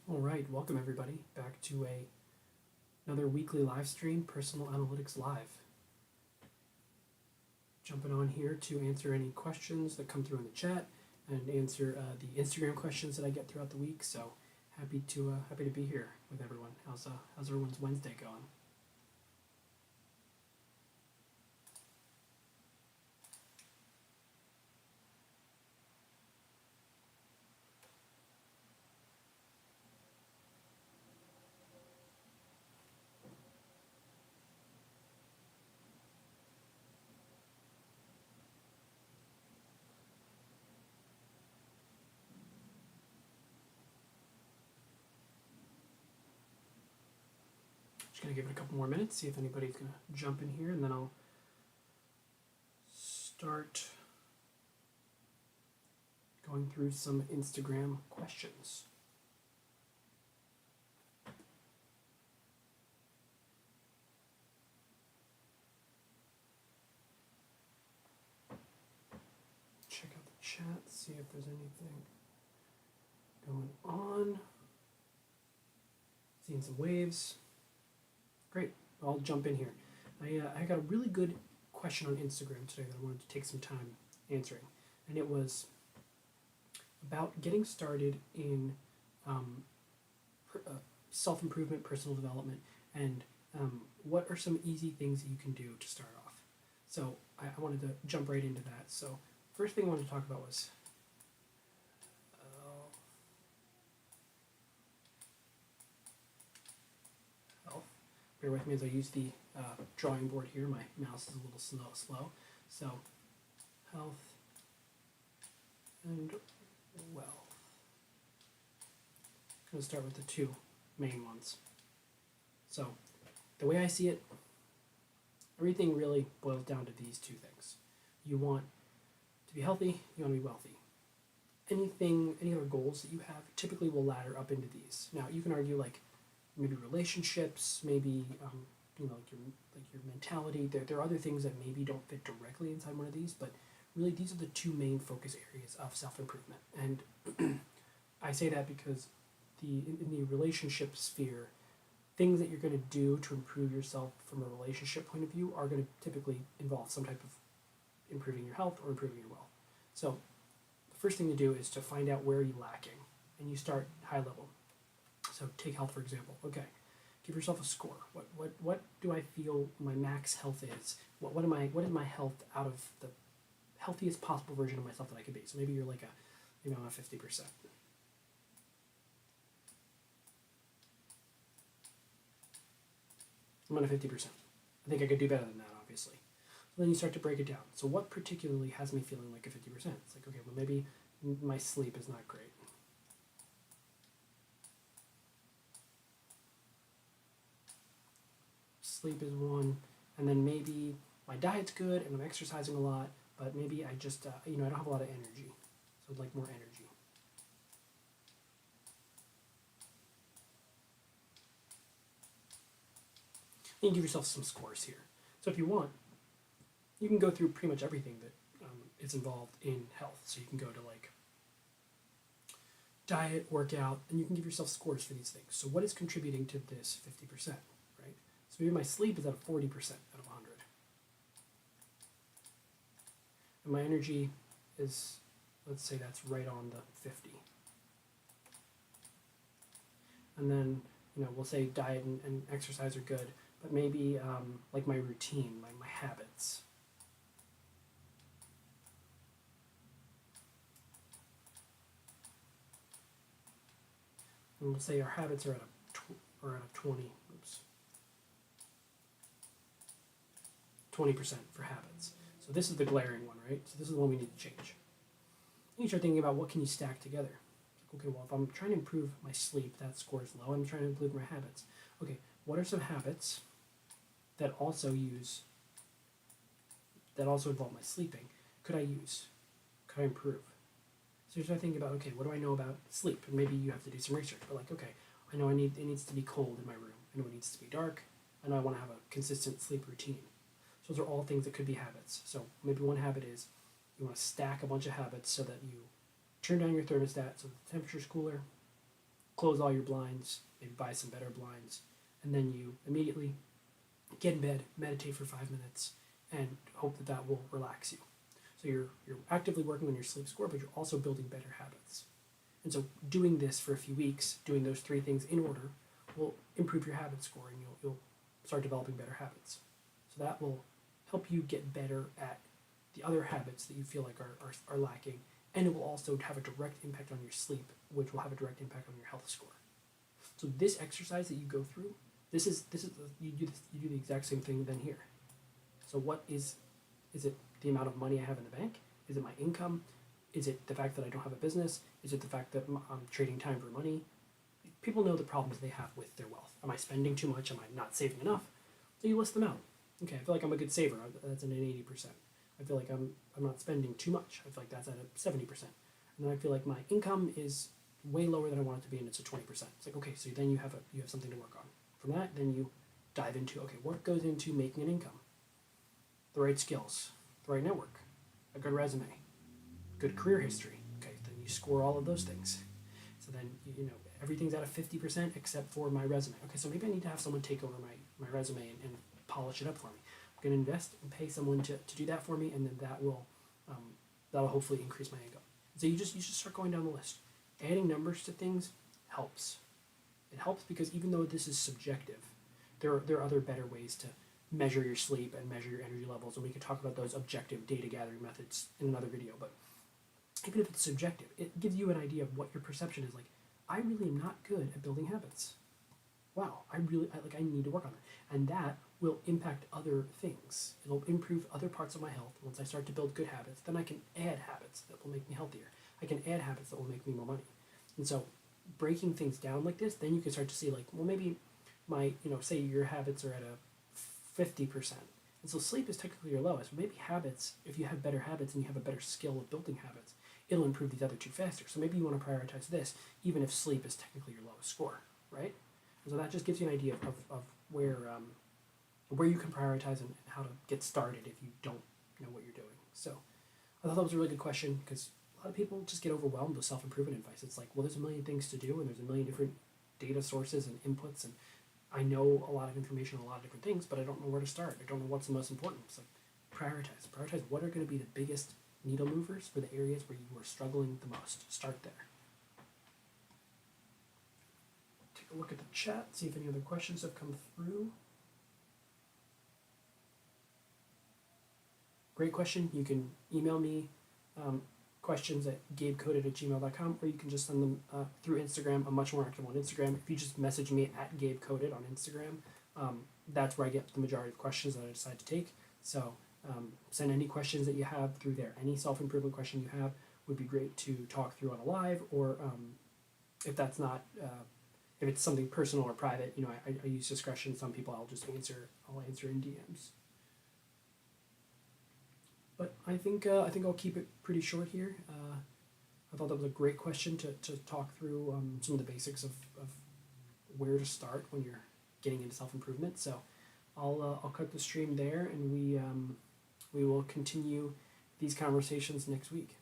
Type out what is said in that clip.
All right, welcome everybody back to another weekly live stream, Personal Analytics Live. Jumping on here to answer any questions that come through in the chat and answer the Instagram questions that I get throughout the week. So happy to be here with everyone. How's everyone's Wednesday going? Just gonna give it a couple more minutes, see if anybody's gonna jump in here, and then I'll start going through some Instagram questions. Check out the chat, see if there's anything going on. Seeing some waves. Great, I'll jump in here. I got a really good question on Instagram today that I wanted to take some time answering, and it was about getting started in self-improvement, personal development, and what are some easy things that you can do to start off. So I wanted to jump right into that. So first thing I wanted to talk about was health. Bear with me as I use the drawing board here. My mouse is a little slow. So health and wealth. I'm going to start with the two main ones. So the way I see it, everything really boils down to these two things. You want to be healthy, you want to be wealthy. Any other goals that you have typically will ladder up into these. Now you can argue like maybe relationships, maybe like your mentality. There are other things that maybe don't fit directly inside one of these, but really these are the two main focus areas of self-improvement. And I say that because in the relationship sphere, things that you're going to do to improve yourself from a relationship point of view are going to typically involve some type of improving your health or improving your wealth. So the first thing to do is to find out where you're lacking, and you start high level. So take health for example. Okay, give yourself a score. What do I feel my max health is? What is my health out of the healthiest possible version of myself that I could be? So maybe you're like I'm a 50%. I'm on a 50%. I think I could do better than that, obviously. So then you start to break it down. So what particularly has me feeling like a 50%? It's like, okay, well maybe my sleep is not great. Sleep is one, and then maybe my diet's good and I'm exercising a lot, but maybe I just, I don't have a lot of energy. So I'd like more energy. You can give yourself some scores here. So if you want, you can go through pretty much everything that is involved in health. So you can go to like diet, workout, and you can give yourself scores for these things. So what is contributing to this 50%, right? So maybe my sleep is at a 40% out of 100. And my energy is, let's say that's right on the 50. And then, we'll say diet and exercise are good, but maybe like my routine, my habits. And we'll say our habits are at a 20, 20% for habits. So this is the glaring one, right? So this is the one we need to change. And you start thinking about what can you stack together. Okay, well, if I'm trying to improve my sleep, that score is low. I'm trying to improve my habits. Okay, what are some habits that also involve my sleeping? Could I improve? So you start thinking about, okay, what do I know about sleep? And maybe you have to do some research, but like, okay, I know it needs to be cold in my room. I know it needs to be dark. I know I want to have a consistent sleep routine. So those are all things that could be habits. So maybe one habit is you want to stack a bunch of habits so that you turn down your thermostat so the temperature's cooler. close all your blinds, maybe buy some better blinds, and then you immediately get in bed, meditate for 5 minutes, and hope that that will relax you. So you're actively working on your sleep score, but you're also building better habits. And so doing this for a few weeks, doing those three things in order, will improve your habit score, and you'll start developing better habits. So that will help you get better at the other habits that you feel like are lacking, and it will also have a direct impact on your sleep, which will have a direct impact on your health score. So this exercise that you go through, you do the exact same thing then here. So what is it the amount of money I have in the bank? Is it my income? Is it the fact that I don't have a business? Is it the fact that I'm trading time for money? People know the problems they have with their wealth. Am I spending too much? Am I not saving enough? So you list them out. Okay, I feel like I'm a good saver. That's at an 80%. I feel like I'm not spending too much. I feel like that's at a 70%. And then I feel like my income is way lower than I want it to be, and it's a 20%. It's like, okay, so then you have something to work on. From that, then you dive into, okay, what goes into making an income? The right skills, the right network, a good resume, good career history. Okay, then you score all of those things. So then, everything's at a 50% except for my resume. Okay, so maybe I need to have someone take over my resume and polish it up for me. I'm going to invest and pay someone to do that for me, and then that'll hopefully increase my income. So you just start going down the list. Adding numbers to things helps. It helps because even though this is subjective, there are other better ways to measure your sleep and measure your energy levels, and we could talk about those objective data gathering methods in another video. But even if it's subjective, it gives you an idea of what your perception is like. I really am not good at building habits. Wow, I need to work on it. And that will impact other things. It'll improve other parts of my health. Once I start to build good habits, then I can add habits that will make me healthier. I can add habits that will make me more money. And so breaking things down like this, then you can start to see maybe say your habits are at a 50%. And so sleep is technically your lowest. But maybe habits, if you have better habits and you have a better skill of building habits, it'll improve these other two faster. So maybe you want to prioritize this, even if sleep is technically your lowest score, right? And so that just gives you an idea of where you can prioritize and how to get started if you don't know what you're doing. So I thought that was a really good question because a lot of people just get overwhelmed with self-improvement advice. It's like, well, there's a million things to do and there's a million different data sources and inputs, and I know a lot of information on a lot of different things, but I don't know where to start. I don't know what's the most important. It's like prioritize what are going to be the biggest needle movers for the areas where you are struggling the most. Start there. Take a look at the chat, see if any other questions have come through. Great question. You can email me questions at gabecoded@gmail.com, or you can just send them through Instagram. I'm much more active on Instagram. If you just message me at gabecoded on Instagram, that's where I get the majority of questions that I decide to take. So send any questions that you have through there. Any self-improvement question you have would be great to talk through on a live, or if that's not, if it's something personal or private, I use discretion. Some people I'll answer in DMs. But I think I'll keep it pretty short here. I thought that was a great question to talk through some of the basics of where to start when you're getting into self-improvement. So I'll cut the stream there, and we will continue these conversations next week.